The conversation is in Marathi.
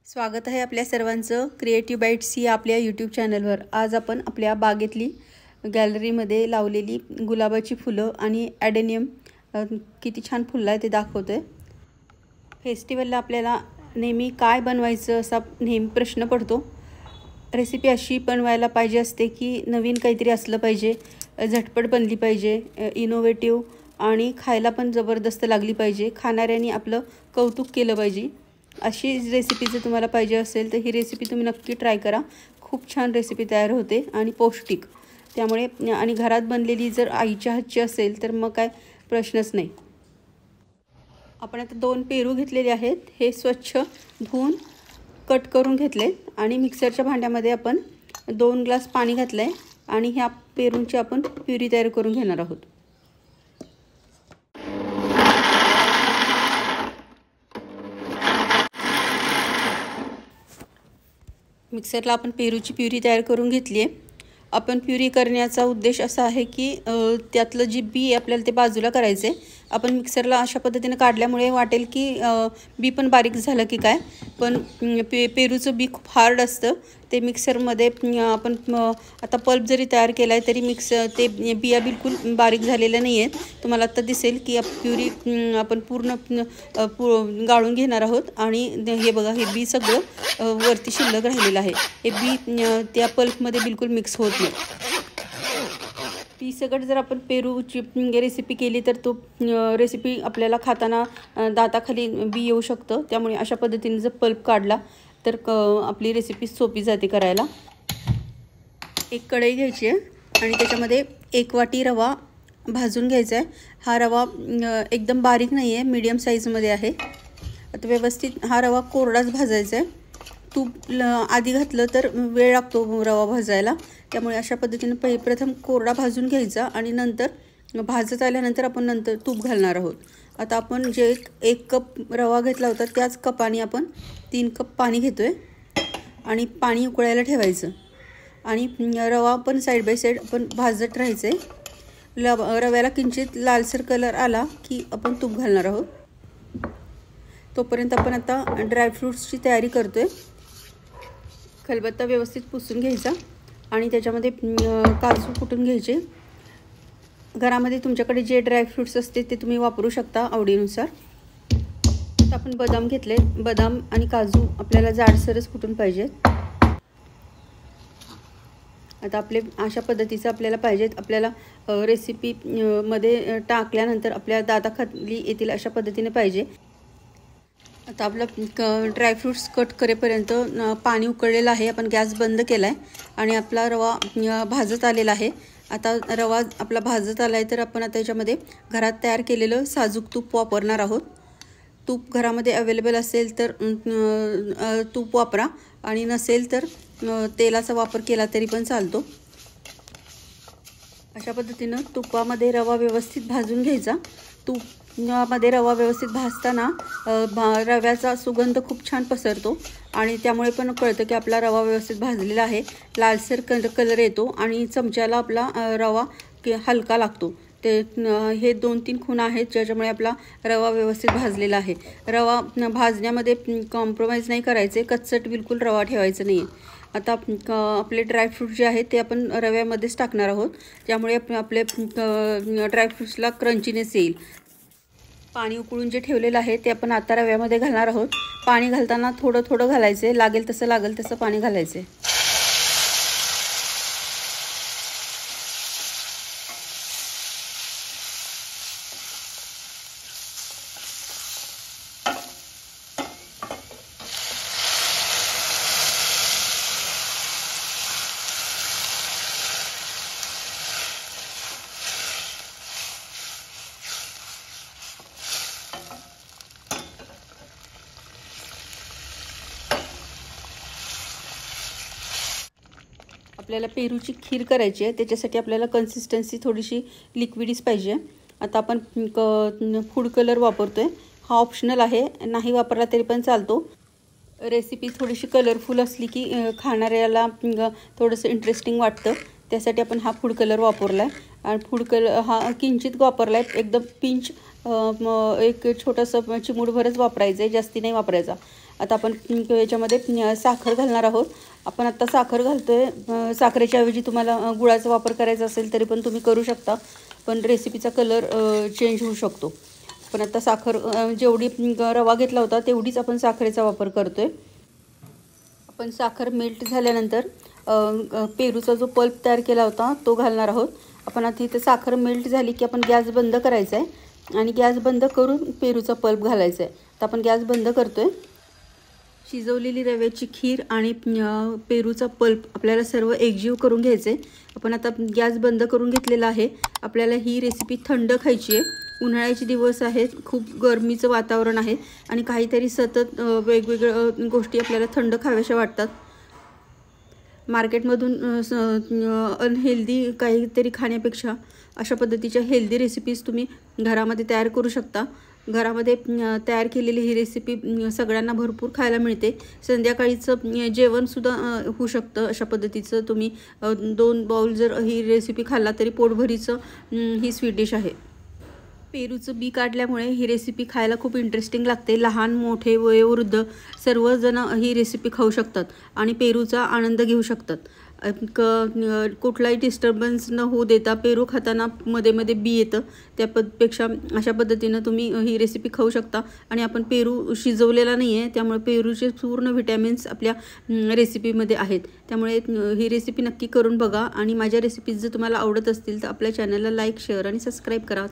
स्वागत आहे आपल्या सर्वांचं क्रिएटिव्ह बाईट्स या आपल्या यूट्यूब चॅनलवर। आज आपण आपल्या बागेतली गॅलरीमध्ये लावलेली गुलाबाची फुलं आणि ॲडेनियम किती छान फुललं आहे ते दाखवतोय। फेस्टिवलला आपल्याला नेहमी काय बनवायचं असा नेहमी प्रश्न पडतो। रेसिपी अशी बनवायला पाहिजे असते की नवीन काहीतरी असलं पाहिजे, झटपट बनली पाहिजे, इनोव्हेटिव्ह आणि खायला पण जबरदस्त लागली पाहिजे, खाणाऱ्यांनी आपलं कौतुक केलं पाहिजे। अशी रेसिपी जर तुम्हाला पाहिजे असेल तर ही रेसिपी तुम्ही नक्की ट्राय करा। खूप छान रेसिपी तयार होते आणि पौष्टिक, त्यामुळे आणि घरात बनलेली जर आईच्या हातची असेल तर मग काय प्रश्नच नाही। आपण आता 2 पेरू घेतलेले आहेत, हे स्वच्छ धुवून कट करून घेतले आणि मिक्सरच्या भांड्यामध्ये आपण 2 ग्लास पाणी घातले आणि ह्या पेरूंची आपण प्युरी तयार करून घेणार आहोत। मिक्सरला आपण पेरूची प्युरी तयार करून घेतली आहे। आपण प्युरी करण्याचा उद्देश असा आहे की त्यातलं जी बी आपल्याला ते बाजूला करायचे। आपण मिक्सरला अशा पद्धतीने काढल्यामुळे वाटेल की बी पण बारीक झालं की काय, पण पेरूचं बी खूप हार्ड असतं। ते मिक्सरमध्ये आपण आता पल्प जरी तयार केला आहे तरी ते बिया बिलकुल बारीक झालेल्या नाही आहेत। तुम्हाला आता दिसेल की प्युरी आपण पूर्ण गाळून घेणार आहोत आणि हे बघा, हे बी सगळं वरती शिल्लक राहिलेलं आहे। हे बी त्या पल्पमध्ये बिलकुल मिक्स होत नाही। ती सगळं जर आपण पेरूची रेसिपी केली तर तो रेसिपी आपल्याला खाताना दाताखाली बी येऊ शकतं, त्यामुळे अशा पद्धतीने जर पल्प काढला तर आपली रेसिपी सोपी जाते करायला। एक कढई घ्यायची आहे आणि त्याच्यामध्ये 1 वाटी रवा भाजून घ्यायचा आहे। हा रवा एकदम बारीक नाही आहे, मीडियम साईजमध्ये आहे। आता व्यवस्थित हा रवा कोरडाच भाजायचा आहे। तूप आधी घातलं तर वेळ लागतो रवा भाजायला, त्यामुळे अशा पद्धतीने प्रथम कोरडा भाजून घ्यायचा आणि नंतर भाजत आल्यानंतर आपण नंतर तूप घालणार आहोत। आता आपण जे 1 कप रवा घेतला होता त्याच कपाने आपण 3 कप पाणी घेतोय आणि पाणी उकळायला ठेवायचं आणि रवा पण साईड बाय साईड आपण भाजत राहायचे। रव्याला किंचित लालसर कलर आला की आपण तूप घालणार आहोत। तोपर्यंत आपण आता ड्रायफ्रूट्सची तयारी करतोय। खलबत्ता व्यवस्थित पुसून घ्यायचा आणि त्याच्यामध्ये काजू कुटून घ्यायचे। घरामध्ये तुमच्याकडे जे ड्रायफ्रूट्स असते ते तुम्ही वापरू शकता आवडीनुसार। आता आपण बदाम घेतले, बदाम आणि काजू आपल्याला जाडसरच कुटून पाहिजेत। आता आपले अशा पद्धतीचं आपल्याला पाहिजेत, आपल्याला रेसिपी मध्ये टाकल्यानंतर आपल्या दाताखाली येतील अशा पद्धतीने पाहिजे। आता आपलं ड्रायफ्रूट्स कट करेपर्यंत पाणी उकळलेलं आहे। आपण गॅस बंद केला आहे आणि आपला रवा भाजत आलेला आहे। आता रवा आपला भाजत आला आहे तर आपण आता याच्यामध्ये घरात तयार केलेलं साजूक तूप वापरणार आहोत। तूप घरामध्ये अवेलेबल असेल तर तूप वापरा आणि नसेल तर तेलाचा वापर केला तरी पण चालतो। अशा पद्धतीनं तुपामध्ये रवा व्यवस्थित भाजून घ्यायचा। तुपामध्ये रवा व्यवस्थित भाजताना रव्याचा सुगंध खूप छान पसरतो आणि त्यामुळे पण कळतं की आपला रवा व्यवस्थित भाजलेला आहे। लालसर कलर येतो आणि चमच्याला आपला रवा हलका लागतो। ते हे 2-3 खूण आहेत ज्याच्यामुळे आपला रवा व्यवस्थित भाजलेला आहे। रवा भाजण्यामध्ये कॉम्प्रोमाइज नाही करायचे, कच्चट बिलकुल रवा ठेवायचा नाही आहे। आता आपले ड्रायफ्रूट जे आहेत ते आपण रव्यामध्येच टाकणार आहोत, त्यामुळे आपले ड्रायफ्रूट्सला क्रंचीनेस येईल। पाणी उकळून जे ठेवलेलं आहे ते आपण आता रव्यामध्ये घालणार आहोत। पाणी घालताना थोडं थोडं घालायचे, लागेल तसं पाणी घालायचे। आपल्याला पेरूची खीर करायची आहे, त्याच्यासाठी आपल्याला कन्सिस्टन्सी थोडीशी लिक्विडीच पाहिजे। आता आपण फूड कलर वापरतोय, हा ऑप्शनल आहे, नाही वापरला तरी पण चालतो। रेसिपी थोडीशी कलरफुल असली की खाणाऱ्याला थोडंसं इंटरेस्टिंग वाटतं, त्यासाठी आपण हा फूड कलर वापरला आहे। आणि फूड कलर हा किंचित वापरला आहे, एकदम पिंच एक छोटंसं चिमूटभरच वापरायचं आहे, जास्ती नाही वापरायचा। आता आपण याच्यामध्ये साखर घालणार आहोत. आपण आता साखर घालतोय. साखरेच्या ऐवजी तुम्हाला गुळाचा वापर करायचा असेल तरी पण तुम्ही करू शकता, पण रेसिपीचा कलर चेंज होऊ शकतो. पण आता साखर जेवढी रवा घेतला होता तेवढीच आपण साखरेचा वापर करतोय. आपण साखर मेल्ट झाल्यानंतर पेरूचा जो पल्प तयार केला होता तो घालणार आहोत. आपण आता इथे साखर मेल्ट झाली की आपण गॅस बंद करायचा आहे आणि गॅस बंद करून पेरूचा पल्प घालायचा आहे. तर आपण गॅस बंद करतोय. शिजवलेली रव्याची खीर आणि पेरूचा पल्प आपल्याला सर्व एकजीव करून घ्यायचे. आपण आता गॅस बंद करून घेतलेला आहे. आपल्याला ही रेसिपी थंड खायची आहे. उन्हाळ्याचे दिवस आहेत, खूप गरमीचं वातावरण आहे आणि काहीतरी सतत वेगवेगळ्या गोष्टी आपल्याला थंड खाव्याशा वाटतात. मार्केटमधून अनहेल्दी काहीतरी खाण्यापेक्षा अशा पद्धतीच्या हेल्दी रेसिपीज तुम्ही घरामध्ये तयार करू शकता. घरामध्ये तयार केलेली ही रेसिपी सगळ्यांना भरपूर खायला मिळते. संध्याकाळीचं जेवणसुद्धा होऊ शकतं. अशा पद्धतीचं तुम्ही 2 बाउल जर ही रेसिपी खाल्ला तरी पोटभरीचं ही स्वीट डिश आहे. पेरूचं बी काढल्यामुळे ही रेसिपी खायला खूप इंटरेस्टिंग लागते. लहान मोठे वयोवृद्ध सर्वजण ही रेसिपी खाऊ शकतात आणि पेरूचा आनंद घेऊ शकतात. कुठलाही डिस्टर्बन्स न होऊ देता पेरू खाताना मध्ये मध्ये बी येतं, त्यापेक्षा अशा पद्धतीनं तुम्ही ही रेसिपी खाऊ शकता. आणि आपण पेरू शिजवलेला नाही आहे, त्यामुळे पेरूचे पूर्ण व्हिटॅमिन्स आपल्या रेसिपीमध्ये आहेत. त्यामुळे ही रेसिपी नक्की करून बघा आणि माझ्या रेसिपीज जर तुम्हाला आवडत असतील तर आपल्या चॅनलला लाईक, शेअर आणि सबस्क्राईब करा.